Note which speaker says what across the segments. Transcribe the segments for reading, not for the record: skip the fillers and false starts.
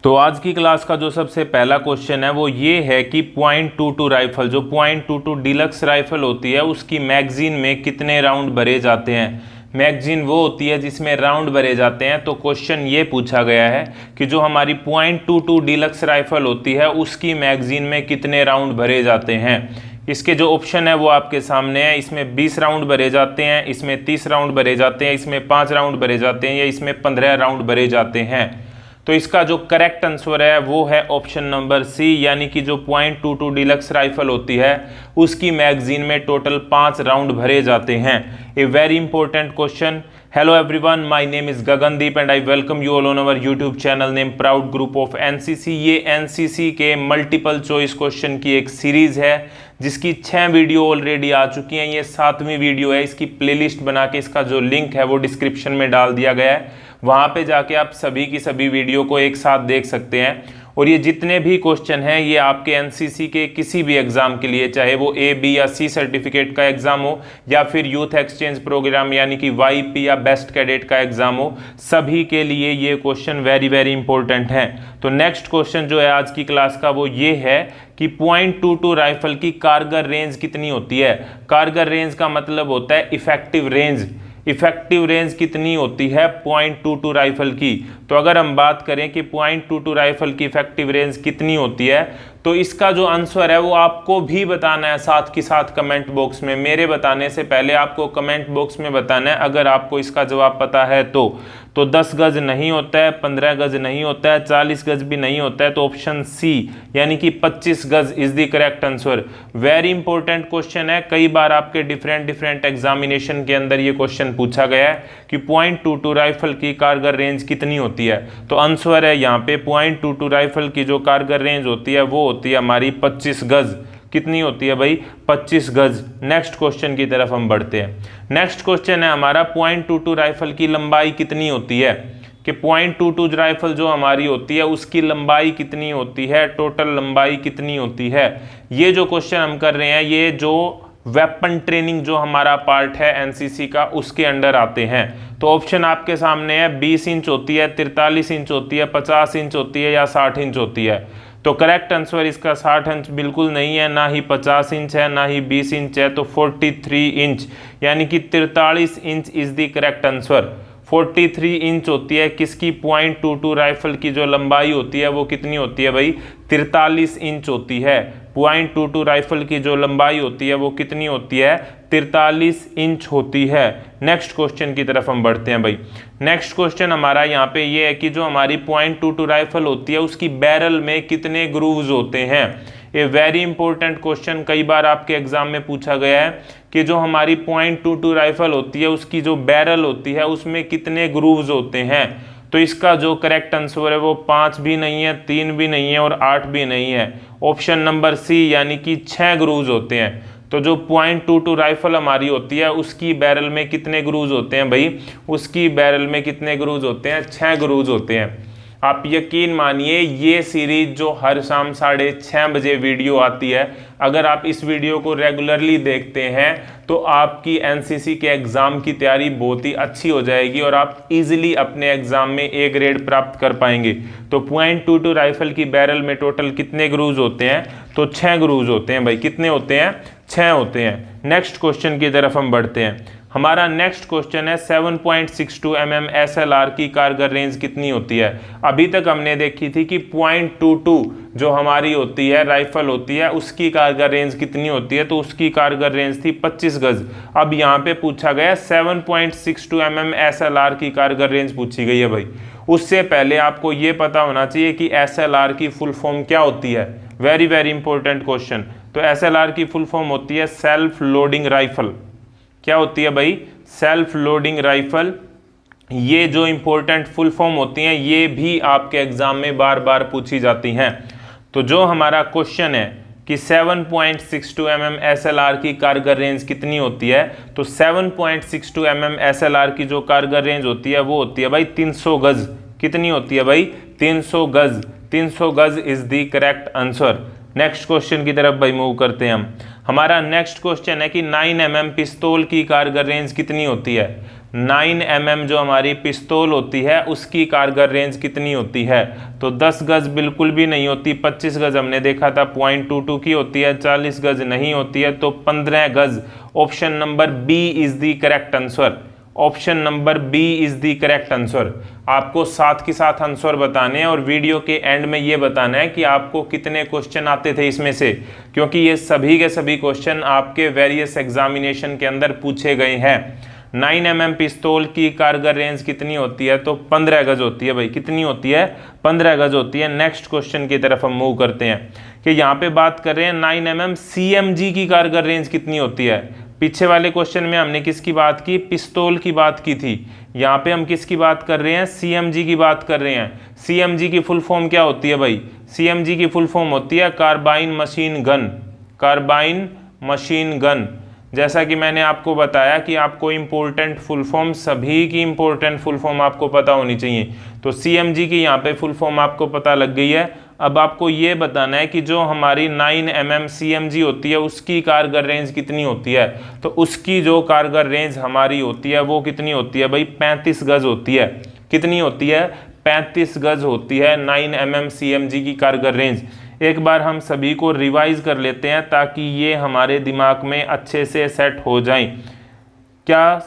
Speaker 1: तो आज की क्लास का जो सबसे पहला क्वेश्चन है वो ये है कि .22 राइफल, जो .22 डिलक्स राइफल होती है उसकी मैगजीन में कितने राउंड भरे जाते हैं। मैगजीन वो होती है जिसमें राउंड भरे जाते हैं। तो क्वेश्चन ये पूछा गया है कि जो हमारी .22 डिलक्स राइफल होती है उसकी मैगजीन में कितने राउंड भरे जाते हैं। इसके जो ऑप्शन है वो आपके सामने है। इसमें 20 राउंड भरे जाते हैं, इसमें 30 राउंड भरे जाते हैं, इसमें 5 राउंड भरे जाते हैं या इसमें 15 राउंड भरे जाते हैं। तो इसका जो करेक्ट आंसर है वो है ऑप्शन नंबर सी, यानी कि जो .22 डिलक्स राइफल होती है उसकी मैगजीन में टोटल 5 राउंड भरे जाते हैं। A very important question. Hello everyone, my name is Gagandeep and I welcome you all on our YouTube channel name proud group of NCC. ये एनसीसी के मल्टीपल चॉइस क्वेश्चन की एक सीरीज है जिसकी 6 वीडियो ऑलरेडी आ चुकी हैं। ये 7वीं वीडियो है। इसकी प्लेलिस्ट बना के इसका जो लिंक है वो डिस्क्रिप्शन में डाल दिया गया है, वहाँ पे जाके आप सभी की सभी वीडियो को एक साथ देख सकते हैं। और ये जितने भी क्वेश्चन हैं ये आपके एनसीसी के किसी भी एग्जाम के लिए, चाहे वो ए, बी या सी सर्टिफिकेट का एग्जाम हो या फिर यूथ एक्सचेंज प्रोग्राम यानी कि वाईपी या बेस्ट कैडेट का एग्जाम हो, सभी के लिए ये क्वेश्चन वेरी वेरी इंपॉर्टेंट हैं। तो नेक्स्ट क्वेश्चन जो है आज की क्लास का वो ये है कि .22 राइफल की कारगर रेंज कितनी होती है। कारगर रेंज का मतलब होता है इफेक्टिव रेंज। इफेक्टिव रेंज कितनी होती है .22 राइफल की। तो अगर हम बात करें कि .22 राइफल की इफेक्टिव रेंज कितनी होती है तो इसका जो आंसर है वो आपको भी बताना है साथ के साथ कमेंट बॉक्स में। मेरे बताने से पहले आपको कमेंट बॉक्स में बताना है अगर आपको इसका जवाब पता है तो 10 गज नहीं होता है, 15 गज नहीं होता है, 40 गज भी नहीं होता है, तो ऑप्शन सी यानी कि 25 गज is the correct answer. Very important question है। कई बार आपके डिफरेंट एग्जामिनेशन के अंदर ये क्वेश्चन पूछा गया है कि .22 राइफल की कारगर रेंज कितनी होती है। तो आंसर है यहाँ पे .22 राइफल की जो कारगर रेंज होती है वो होती है हमारी 25 गज। कितनी होती है भाई? 25 गज। नेक्स्ट क्वेश्चन की तरफ हम बढ़ते हैं। नेक्स्ट क्वेश्चन है हमारा .22 राइफल की लंबाई कितनी होती है, कि .22 राइफल जो हमारी होती है उसकी लंबाई कितनी होती है, टोटल लंबाई कितनी होती है। ये जो क्वेश्चन हम कर रहे हैं ये जो वेपन ट्रेनिंग जो हमारा पार्ट है एनसीसी का उसके अंडर आते हैं। तो ऑप्शन आपके सामने है, 20 इंच होती है, 43 इंच होती है, 50 इंच होती है या 60 इंच होती है। तो करेक्ट आंसर इसका 60 इंच बिल्कुल नहीं है, ना ही 50 इंच है, ना ही 20 इंच है, तो 43 इंच यानी कि 43 inch is the correct answer. 43 inch होती है किसकी? .22 राइफल की जो लंबाई होती है वो कितनी होती है भाई? 43 इंच होती है। .22 राइफल की जो लंबाई होती है वो कितनी होती है? 43 इंच होती है। नेक्स्ट क्वेश्चन की तरफ हम बढ़ते हैं भाई। नेक्स्ट क्वेश्चन हमारा यहाँ पे ये है कि जो हमारी .22 राइफल होती है उसकी बैरल में कितने ग्रूव्स होते हैं। ये वेरी इंपॉर्टेंट क्वेश्चन कई बार आपके एग्जाम में पूछा गया है कि जो हमारी .22 राइफल होती है उसकी जो बैरल होती है उसमें कितने ग्रूव्स होते हैं। तो इसका जो करेक्ट आंसर है वो 5 भी नहीं है, 3 भी नहीं है और 8 भी नहीं है। ऑप्शन नंबर सी यानी कि 6 ग्रूव्स होते हैं। तो जो .22 राइफल हमारी होती है उसकी बैरल में कितने ग्रूव्स होते हैं भाई? उसकी बैरल में कितने ग्रूव्स होते हैं? 6 ग्रूव्स होते हैं। आप यकीन मानिए ये सीरीज जो हर शाम 6:30 बजे वीडियो आती है, अगर आप इस वीडियो को रेगुलरली देखते हैं तो आपकी एनसीसी के एग्ज़ाम की तैयारी बहुत ही अच्छी हो जाएगी और आप इजीली अपने एग्ज़ाम में ए ग्रेड प्राप्त कर पाएंगे। तो .22 राइफल की बैरल में टोटल कितने ग्रूव्स होते हैं? तो 6 ग्रूव्स होते हैं भाई। कितने होते हैं? 6 होते हैं। नेक्स्ट क्वेश्चन की तरफ हम बढ़ते हैं। हमारा नेक्स्ट क्वेश्चन है 7.62 mm SLR की कारगर रेंज कितनी होती है। अभी तक हमने देखी थी कि .22 जो हमारी होती है राइफल होती है उसकी कारगर रेंज कितनी होती है, तो उसकी कारगर रेंज थी 25 गज। अब यहाँ पे पूछा गया 7.62 mm SLR की कारगर रेंज पूछी गई है भाई। उससे पहले आपको ये पता होना चाहिए कि SLR की फुल फॉर्म क्या होती है। Very very important question. तो SLR की फुल फॉर्म होती है सेल्फ लोडिंग राइफल। क्या होती है भाई? Self loading rifle. ये जो इंपॉर्टेंट फुल फॉर्म होती हैं ये भी आपके एग्जाम में बार बार पूछी जाती हैं। तो जो हमारा क्वेश्चन है कि 7.62 mm SLR की कारगर रेंज कितनी होती है, तो 7.62 mm SLR की जो कारगर रेंज होती है वो होती है भाई 300 गज। कितनी होती है भाई? 300 गज। 300 गज is the correct answer. Next question की तरफ भाई मूव करते हैं हम। हमारा नेक्स्ट क्वेश्चन है कि 9 mm पिस्तौल की कारगर रेंज कितनी होती है। 9 mm जो हमारी पिस्तौल होती है उसकी कारगर रेंज कितनी होती है? तो 10 गज बिल्कुल भी नहीं होती, 25 गज हमने देखा था .22 की होती है, 40 गज नहीं होती है, तो 15 गज। Option number B is the correct answer. Option number B is the correct answer. आपको साथ के साथ आंसर बताने हैं और वीडियो के एंड में ये बताना है कि आपको कितने क्वेश्चन आते थे इसमें से, क्योंकि ये सभी के सभी क्वेश्चन आपके वेरियस एग्जामिनेशन के अंदर पूछे गए हैं। 9 mm पिस्तौल की कारगर रेंज कितनी होती है? तो 15 गज होती है भाई। कितनी होती है? 15 गज होती है। नेक्स्ट क्वेश्चन की तरफ हम मूव करते हैं कि यहाँ पे बात कर रहे हैं 9 mm CMG की कारगर रेंज कितनी होती है। पीछे वाले क्वेश्चन में हमने किसकी बात की? पिस्तौल की बात की थी। यहाँ पे हम किसकी बात कर रहे हैं? CMG की बात कर रहे हैं। CMG की फुल फॉर्म क्या होती है भाई? CMG की फुल फॉर्म होती है carbine machine gun. Carbine machine gun. जैसा कि मैंने आपको बताया कि आपको इम्पोर्टेंट फुल फॉर्म, सभी की इम्पोर्टेंट फुल फॉर्म आपको पता होनी चाहिए। तो CMG की यहाँ पे फुल फॉर्म आपको पता लग गई है। अब आपको ये बताना है कि जो हमारी 9 mm CMG होती है उसकी कारगर रेंज कितनी होती है। तो उसकी जो कारगर रेंज हमारी होती है वो कितनी होती है भाई? 35 गज होती है। कितनी होती है? 35 गज होती है 9 mm CMG की कारगर रेंज। एक बार हम सभी को रिवाइज कर लेते हैं ताकि ये हमारे दिमाग में अच्छे से सेट हो जाए। क्या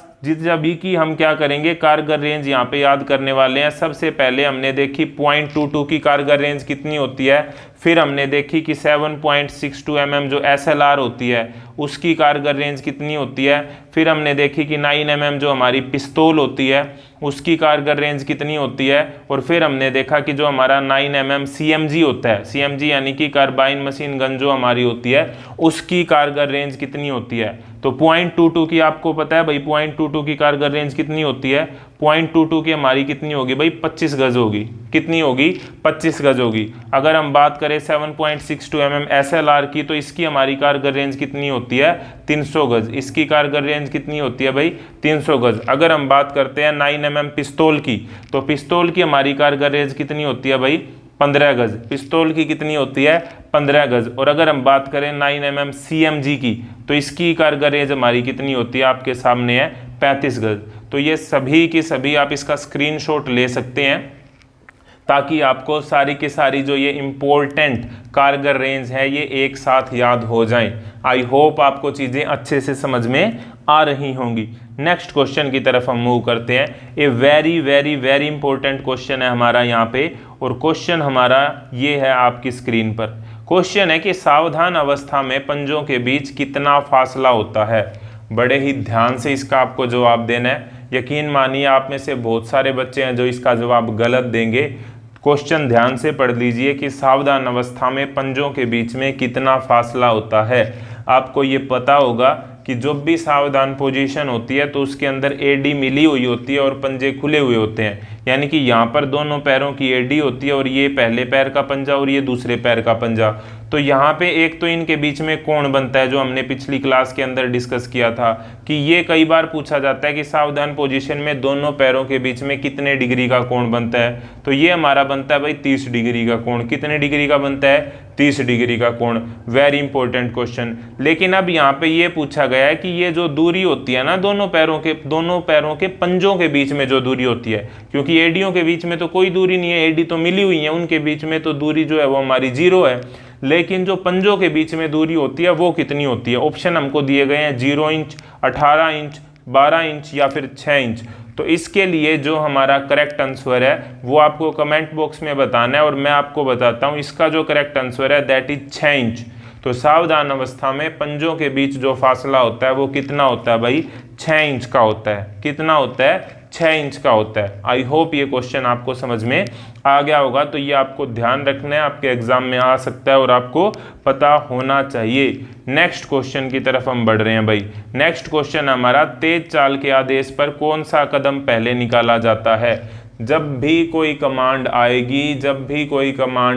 Speaker 1: अभी की हम क्या करेंगे? कारगर रेंज यहाँ पे याद करने वाले हैं। सबसे पहले हमने देखी .22 की कारगर रेंज कितनी होती है, फिर हमने देखी कि 7.62 mm जो SLR होती है उसकी कारगर रेंज कितनी होती है, फिर हमने देखी कि 9 mm जो हमारी पिस्तौल होती है उसकी कारगर रेंज कितनी होती है, और फिर हमने देखा कि जो हमारा 9 mm CMG होता है, CMG यानी कि कार्बाइन मशीन गन जो हमारी होती है उसकी कारगर रेंज कितनी होती है। तो .22 की आपको पता है भाई, .22 की कारगर रेंज कितनी होती है? .22 की हमारी कितनी होगी भाई? 25 गज होगी। कितनी होगी? 25 गज होगी। अगर हम बात करें 7.62 mm SLR की, तो इसकी हमारी कारगर रेंज कितनी होती है? 300 गज। इसकी कारगर रेंज कितनी होती है भाई? 300 गज। अगर हम बात करते हैं 9 mm पिस्तौल की, तो पिस्तौल की हमारी कारगर रेंज कितनी होती है भाई? 15 गज। पिस्तौल की कितनी होती है? 15 गज। और अगर हम बात करें 9 mm CMG की, तो इसकी कारगर रेंज हमारी कितनी होती है? आपके सामने है 35 गज। तो ये सभी की सभी आप इसका स्क्रीनशॉट ले सकते हैं ताकि आपको सारी की सारी जो ये इम्पोर्टेंट कारगर रेंज है ये एक साथ याद हो जाएं। आई होप आपको चीज़ें अच्छे से समझ में आ रही होंगी। नेक्स्ट क्वेश्चन की तरफ हम मूव करते हैं। A very very very important question है हमारा यहाँ पे, और क्वेश्चन हमारा ये है आपकी स्क्रीन पर। क्वेश्चन है कि सावधान अवस्था में पंजों के बीच कितना फासला होता है। बड़े ही ध्यान से इसका आपको जवाब देना है। यकीन मानिए आप में से बहुत सारे बच्चे हैं जो इसका जवाब गलत देंगे। क्वेश्चन ध्यान से पढ़ लीजिए कि सावधान अवस्था में पंजों के बीच में कितना फासला होता है। आपको ये पता होगा कि जब भी सावधान पोजीशन होती है तो उसके अंदर एडी मिली हुई होती है और पंजे खुले हुए होते हैं, यानी कि यहाँ पर दोनों पैरों की एडी होती है और ये पहले पैर का पंजा और ये दूसरे पैर का पंजा। तो यहाँ पे एक तो इनके बीच में कोण बनता है जो हमने पिछली क्लास के अंदर डिस्कस किया था कि ये कई बार पूछा जाता है कि सावधान पोजीशन में दोनों पैरों के बीच में कितने डिग्री का कोण बनता है। तो ये हमारा बनता है भाई 30 डिग्री का कोण। कितने डिग्री का बनता है? 30 डिग्री का कोण। Very important question. लेकिन अब यहाँ पे ये पूछा गया है कि ये जो दूरी होती है ना दोनों पैरों के पंजों के बीच में जो दूरी होती है, क्योंकि एडियों के बीच में तो कोई दूरी नहीं है, एडी तो मिली हुई है, उनके बीच में तो दूरी जो है वो हमारी 0 है। लेकिन जो पंजों के बीच में दूरी होती है वो कितनी होती है? ऑप्शन हमको दिए गए हैं 0 इंच, 18 इंच, 12 इंच या फिर 6 इंच। तो इसके लिए जो हमारा करेक्ट आंसर है वो आपको कमेंट बॉक्स में बताना है और मैं आपको बताता हूँ। इसका जो करेक्ट आंसर है दैट इज 6 इंच। तो सावधान अवस्था में पंजों के बीच जो फासला होता है वो कितना होता है भाई? 6 इंच का होता है। कितना होता है? 6 इंच का होता है। आई होप ये क्वेश्चन आपको समझ में आ गया होगा। तो ये आपको ध्यान रखना है, आपके एग्जाम में आ सकता है और आपको पता होना चाहिए। नेक्स्ट क्वेश्चन की तरफ हम बढ़ रहे हैं भाई। नेक्स्ट क्वेश्चन हमारा, तेज चाल के आदेश पर कौन सा कदम पहले निकाला जाता है? जब भी कोई कमांड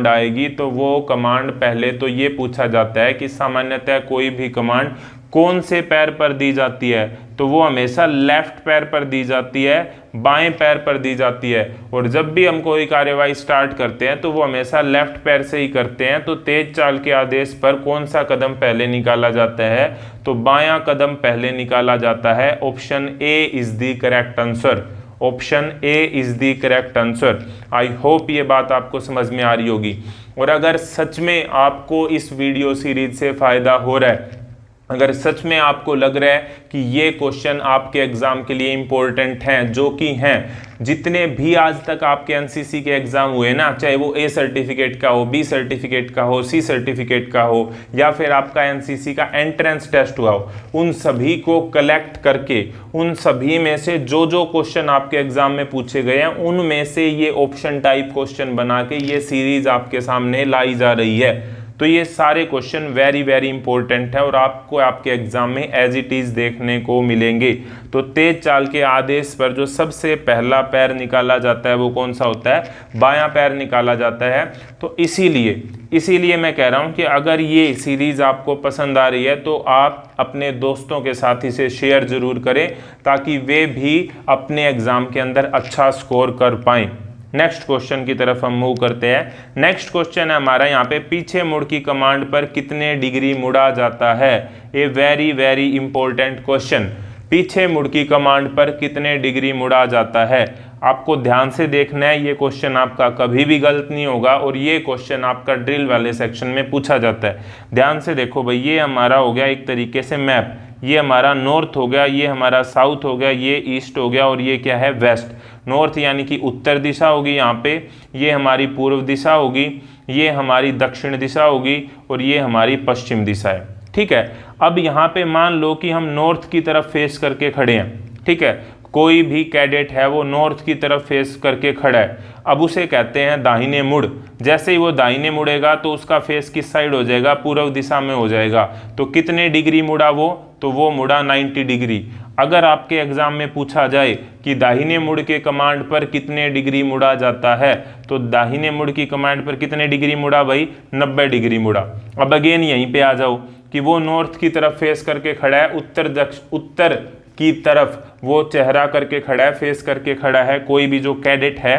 Speaker 1: आएगी तो वो कमांड पहले तो ये पूछा जाता है कि सामान्यतः कोई भी कमांड कौन से पैर पर दी जाती है, तो वो हमेशा लेफ्ट पैर पर दी जाती है, बाएं पैर पर दी जाती है। और जब भी हम कोई कार्यवाही स्टार्ट करते हैं तो वो हमेशा लेफ्ट पैर से ही करते हैं। तो तेज चाल के आदेश पर कौन सा कदम पहले निकाला जाता है, तो बायां कदम पहले निकाला जाता है। Option A is the correct answer. Option A is the correct answer. I hope ये बात आपको समझ में आ रही होगी। और अगर सच में आपको इस वीडियो सीरीज से फायदा हो रहा है, अगर सच में आपको लग रहा है कि ये क्वेश्चन आपके एग्जाम के लिए इंपॉर्टेंट हैं, जो कि हैं, जितने भी आज तक आपके एनसीसी के एग्जाम हुए ना, चाहे वो ए सर्टिफिकेट का हो, बी सर्टिफिकेट का हो, सी सर्टिफिकेट का हो, या फिर आपका एनसीसी का एंट्रेंस टेस्ट हुआ हो, उन सभी को कलेक्ट करके उन सभी में से जो जो क्वेश्चन आपके एग्जाम में पूछे गए हैं, उनमें से ये ऑप्शन टाइप क्वेश्चन बना के ये सीरीज आपके सामने लाई जा रही है। तो ये सारे क्वेश्चन वेरी वेरी इंपॉर्टेंट है और आपको आपके एग्जाम में एज इट इज देखने को मिलेंगे। तो तेज चाल के आदेश पर जो सबसे पहला पैर निकाला जाता है वो कौन सा होता है, बायां पैर निकाला जाता है। तो इसीलिए मैं कह रहा हूं कि अगर ये सीरीज आपको पसंद आ रही है तो आप अपने दोस्तों के साथ इसे शेयर जरूर करें, ताकि वे भी अपने एग्जाम के अंदर अच्छा स्कोर कर पाएं। नेक्स्ट क्वेश्चन की तरफ हम मूव करते हैं। नेक्स्ट क्वेश्चन है हमारा यहाँ पे, पीछे मुड़ की कमांड पर कितने डिग्री मुड़ा जाता है। A very very important question. पीछे मुड़ की कमांड पर कितने डिग्री मुड़ा जाता है, आपको ध्यान से देखना है। ये क्वेश्चन आपका कभी भी गलत नहीं होगा और ये क्वेश्चन आपका ड्रिल वाले सेक्शन में पूछा जाता है। ध्यान से देखो भाई, ये हमारा हो गया एक तरीके से मैप, ये हमारा नॉर्थ हो गया, ये हमारा साउथ हो गया, ये ईस्ट हो गया और ये क्या है, वेस्ट। नॉर्थ यानी कि उत्तर दिशा होगी यहाँ पे, ये हमारी पूर्व दिशा होगी, ये हमारी दक्षिण दिशा होगी और ये हमारी पश्चिम दिशा है। ठीक है, अब यहाँ पे मान लो कि हम नॉर्थ की तरफ फेस करके खड़े हैं। ठीक है, कोई भी कैडेट है वो नॉर्थ की तरफ फेस करके खड़ा है। अब उसे कहते हैं दाहिने मुड़। जैसे ही वो दाहिने मुड़ेगा तो उसका फेस किस साइड हो जाएगा, पूर्व दिशा में हो जाएगा। तो कितने डिग्री मुड़ा वो, तो वो मुड़ा 90 डिग्री। अगर आपके एग्जाम में पूछा जाए कि दाहिने मुड़ के कमांड पर कितने डिग्री मुड़ा जाता है, तो दाहिने मुड़ की कमांड पर कितने डिग्री मुड़ा भाई, 90 डिग्री मुड़ा। अब अगेन यहीं पे आ जाओ कि वो नॉर्थ की तरफ फेस करके खड़ा है, उत्तर की तरफ वो चेहरा करके खड़ा है, फेस करके खड़ा है कोई भी जो कैडेट है।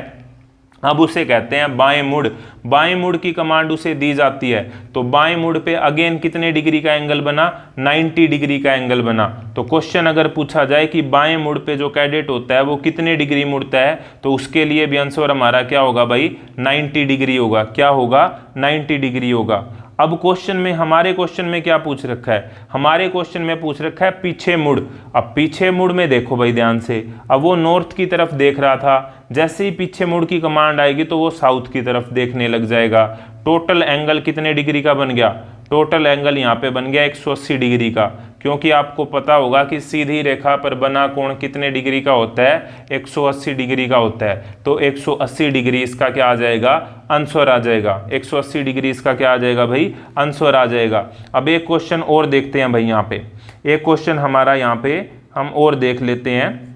Speaker 1: अब उसे कहते हैं बाएं मुड़। बाएं मुड़ की कमांड उसे दी जाती है, तो बाएं मुड़ पे अगेन कितने डिग्री का एंगल बना, 90 डिग्री का एंगल बना। तो क्वेश्चन अगर पूछा जाए कि बाएं मुड़ पे जो कैडेट होता है वो कितने डिग्री मुड़ता है, तो उसके लिए भी आंसर हमारा क्या होगा भाई, 90 डिग्री होगा। क्या होगा, 90 डिग्री होगा। अब क्वेश्चन में, हमारे क्वेश्चन में क्या पूछ रखा है, हमारे क्वेश्चन में पूछ रखा है पीछे मुड़। अब पीछे मुड़ में देखो भाई ध्यान से, अब वो नॉर्थ की तरफ देख रहा था, जैसे ही पीछे मुड़ की कमांड आएगी तो वो साउथ की तरफ देखने लग जाएगा। टोटल एंगल कितने डिग्री का बन गया, टोटल एंगल यहाँ पे बन गया 180 डिग्री का। क्योंकि आपको पता होगा कि सीधी रेखा पर बना कोण कितने डिग्री का होता है, 180 डिग्री का होता है। तो 180 डिग्री इसका क्या आ जाएगा, आंसर आ जाएगा। 180 डिग्री इसका क्या आ जाएगा भाई, आंसर आ जाएगा। अब एक क्वेश्चन और देखते हैं भाई, यहाँ पे एक क्वेश्चन हमारा यहाँ पे हम और देख लेते हैं।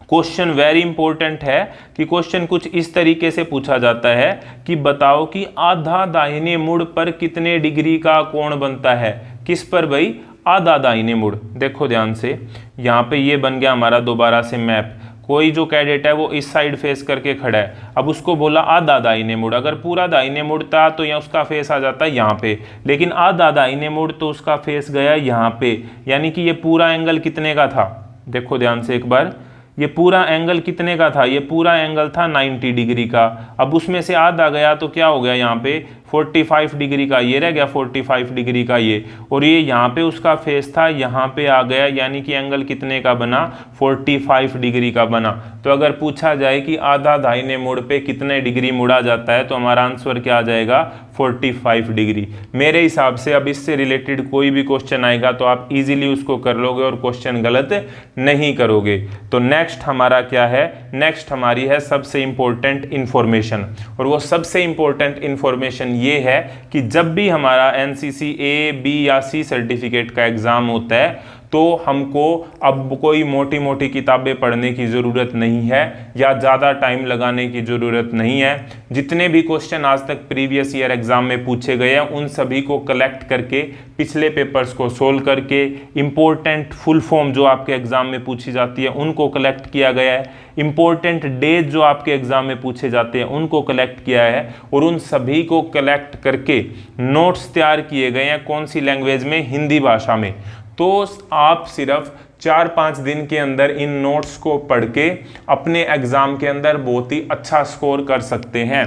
Speaker 1: क्वेश्चन वेरी इंपॉर्टेंट है कि क्वेश्चन कुछ इस तरीके से पूछा जाता है कि बताओ कि आधा दाहिने मुड़ पर कितने डिग्री का कोण बनता है। किस पर भाई, आधा दाहिने मुड़। देखो ध्यान से, यहाँ पे ये बन गया हमारा दोबारा से मैप। कोई जो कैडेट है वो इस साइड फेस करके खड़ा है, अब उसको बोला आधा दाहिने मुड़। अगर पूरा दाहिने मुड़ता तो यहाँ उसका फेस आ जाता है यहाँ पे, लेकिन आधा दाहिने मुड़ तो उसका फेस गया यहाँ पे। यानी कि ये पूरा एंगल कितने का था, देखो ध्यान से एक बार, ये पूरा एंगल कितने का था, ये पूरा एंगल था 90 डिग्री का। अब उसमें से आधा गया तो क्या हो गया यहाँ पे 45 डिग्री का, ये रह गया 45 डिग्री का ये, और ये यहाँ पे उसका फेस था, यहाँ पे आ गया। यानी कि एंगल कितने का बना, 45 डिग्री का बना। तो अगर पूछा जाए कि आधा दाहिने मुड़ पे कितने डिग्री मुड़ा जाता है, तो हमारा आंसर क्या आ जाएगा, 45 डिग्री। मेरे हिसाब से अब इससे रिलेटेड कोई भी क्वेश्चन आएगा तो आप इजीली उसको कर लोगे और क्वेश्चन गलत नहीं करोगे। तो नेक्स्ट हमारा क्या है, नेक्स्ट हमारी है सबसे इंपॉर्टेंट इंफॉर्मेशन। और वो सबसे इंपॉर्टेंट इंफॉर्मेशन ये है कि जब भी हमारा एनसीसी ए, बी या सी सर्टिफिकेट का एग्जाम होता है तो हमको अब कोई मोटी मोटी किताबें पढ़ने की ज़रूरत नहीं है या ज़्यादा टाइम लगाने की ज़रूरत नहीं है। जितने भी क्वेश्चन आज तक प्रीवियस ईयर एग्ज़ाम में पूछे गए हैं उन सभी को कलेक्ट करके, पिछले पेपर्स को सोल्व करके, इम्पोर्टेंट फुल फॉर्म जो आपके एग्ज़ाम में पूछी जाती है उनको कलेक्ट किया गया है, इम्पोर्टेंट डेज जो आपके एग्ज़ाम में पूछे जाते हैं उनको कलेक्ट किया है, और उन सभी को कलेक्ट करके नोट्स तैयार किए गए हैं। कौन सी लैंग्वेज में? हिंदी भाषा में। तो आप सिर्फ 4-5 दिन के अंदर इन नोट्स को पढ़ के अपने एग्ज़ाम के अंदर बहुत ही अच्छा स्कोर कर सकते हैं।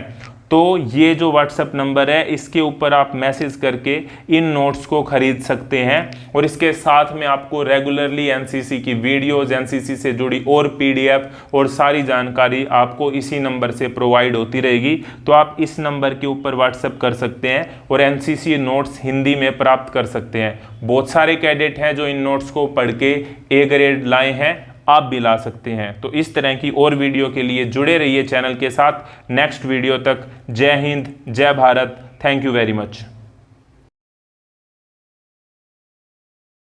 Speaker 1: तो ये जो व्हाट्सएप नंबर है इसके ऊपर आप मैसेज करके इन नोट्स को खरीद सकते हैं, और इसके साथ में आपको रेगुलरली एनसीसी की वीडियोस, एनसीसी से जुड़ी और पीडीएफ और सारी जानकारी आपको इसी नंबर से प्रोवाइड होती रहेगी। तो आप इस नंबर के ऊपर व्हाट्सएप कर सकते हैं और एनसीसी नोट्स हिंदी में प्राप्त कर सकते हैं। बहुत सारे कैडेट हैं जो इन नोट्स को पढ़ के ए ग्रेड लाए हैं, आप भी ला सकते हैं। तो इस तरह की और वीडियो के लिए जुड़े रहिए चैनल के साथ। नेक्स्ट वीडियो तक जय हिंद, जय Bharat. Thank you very much.